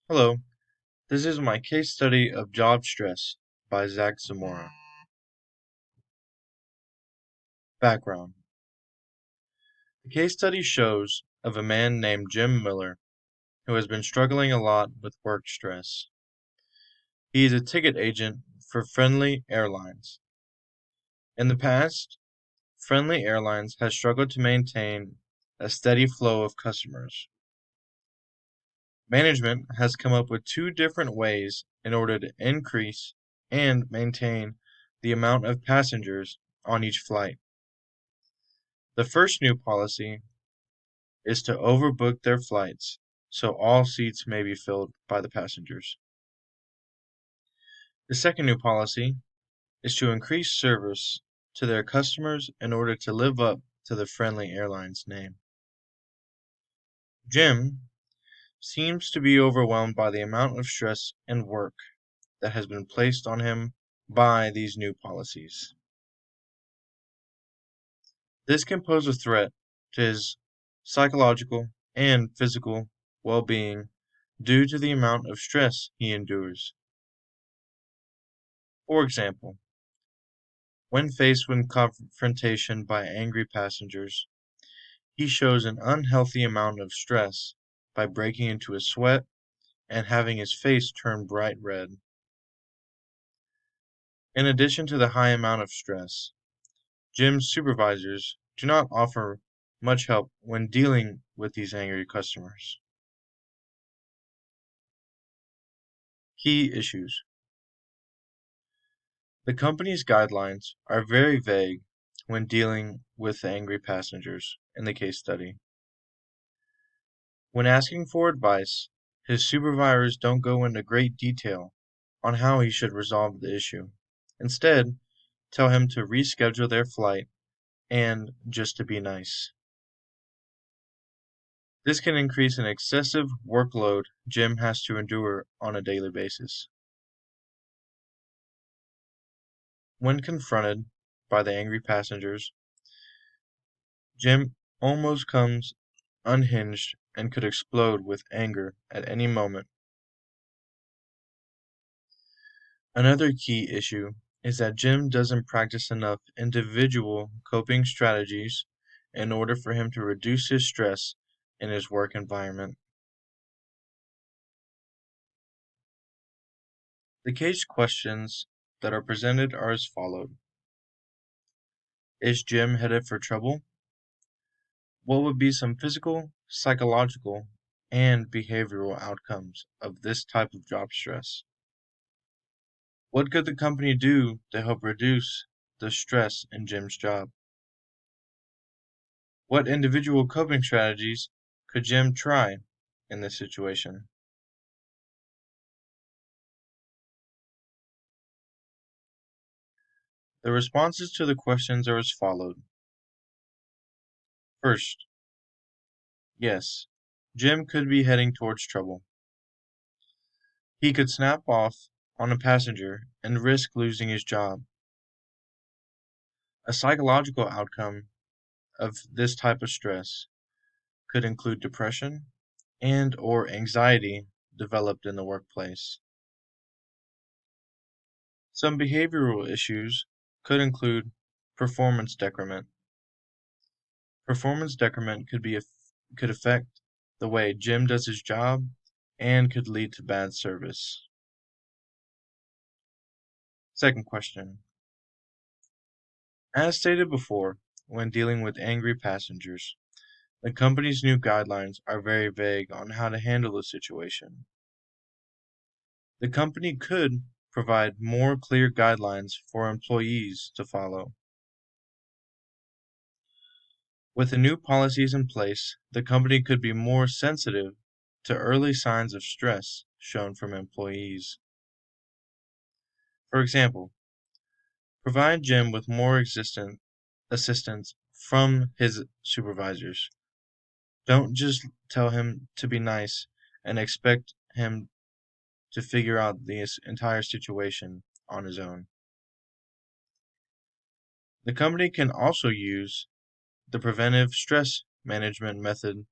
Hello, this is my case study of job stress by Zamora. Background. The case study shows of a man named Jim Miller who has been struggling a lot with work stress. He is a ticket agent for Friendly Airlines. In the past, Friendly Airlines has struggled to maintain a steady flow of customers. Management has come up with two different ways in order to increase and maintain the amount of passengers on each flight. The first new policy is to overbook their flights so all seats may be filled by the passengers. The second new policy is to increase service to their customers in order to live up to the Friendly Airlines name. Jim seems to be overwhelmed by the amount of stress and work that has been placed on him by these new policies. This can pose a threat to his psychological and physical well-being due to the amount of stress he endures. For example, when faced with confrontation by angry passengers, he shows an unhealthy amount of stress by breaking into a sweat and having his face turn bright red. In addition to the high amount of stress, Jim's supervisors do not offer much help when dealing with these angry customers. Key issues. The company's guidelines are very vague when dealing with angry passengers in the case study. When asking for advice, his supervisors don't go into great detail on how he should resolve the issue. Instead, tell him to reschedule their flight and just to be nice. This can increase an excessive workload Jim has to endure on a daily basis. When confronted by the angry passengers, Jim almost comes unhinged and could explode with anger at any moment. Another key issue is that Jim doesn't practice enough individual coping strategies in order for him to reduce his stress in his work environment. The case questions that are presented are as followed. Is Jim headed for trouble? What would be some physical, psychological, and behavioral outcomes of this type of job stress? What could the company do to help reduce the stress in Jim's job? What individual coping strategies could Jim try in this situation? The responses to the questions are as followed. First, yes, Jim could be heading towards trouble. He could snap off on a passenger and risk losing his job. A psychological outcome of this type of stress could include depression and or anxiety developed in the workplace. Some behavioral issues could include performance decrement. Performance decrement could affect the way Jim does his job and could lead to bad service. Second question. As stated before, when dealing with angry passengers, the company's new guidelines are very vague on how to handle the situation. The company could provide more clear guidelines for employees to follow. With the new policies in place, the company could be more sensitive to early signs of stress shown from employees. For example, provide Jim with more assistance from his supervisors. Don't just tell him to be nice and expect him to figure out the entire situation on his own. The company can also use the preventive stress management method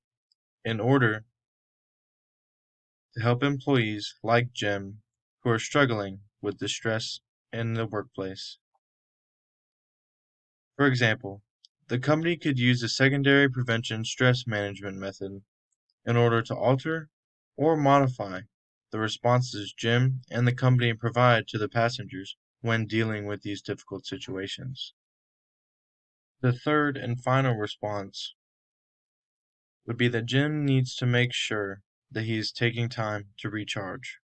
in order to help employees like Jim who are struggling with the stress in the workplace. For example, the company could use the secondary prevention stress management method in order to alter or modify the responses Jim and the company provide to the passengers when dealing with these difficult situations. The third and final response would be that Jim needs to make sure that he is taking time to recharge.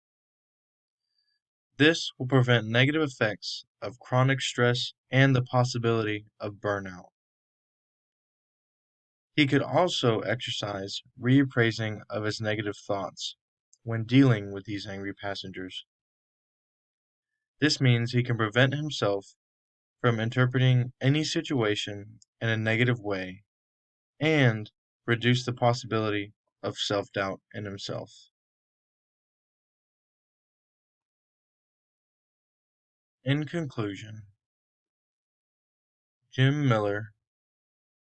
This will prevent negative effects of chronic stress and the possibility of burnout. He could also exercise reappraising of his negative thoughts when dealing with these angry passengers. This means he can prevent himself from interpreting any situation in a negative way and reduce the possibility of self doubt in himself. In conclusion, Jim Miller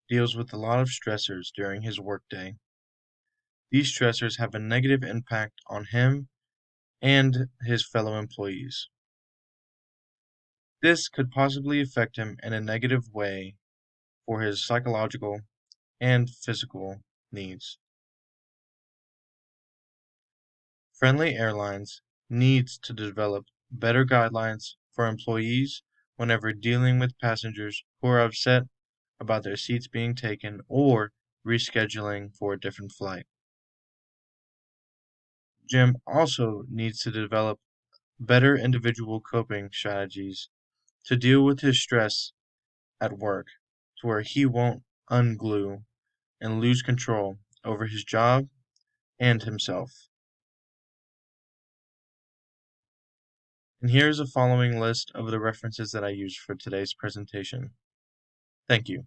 deals with a lot of stressors during his workday. These stressors have a negative impact on him and his fellow employees. This could possibly affect him in a negative way for his psychological and physical needs. Friendly Airlines needs to develop better guidelines for employees whenever dealing with passengers who are upset about their seats being taken or rescheduling for a different flight. Jim also needs to develop better individual coping strategies to deal with his stress at work to where he won't unglue and lose control over his job and himself. And here's a following list of the references that I used for today's presentation. Thank you.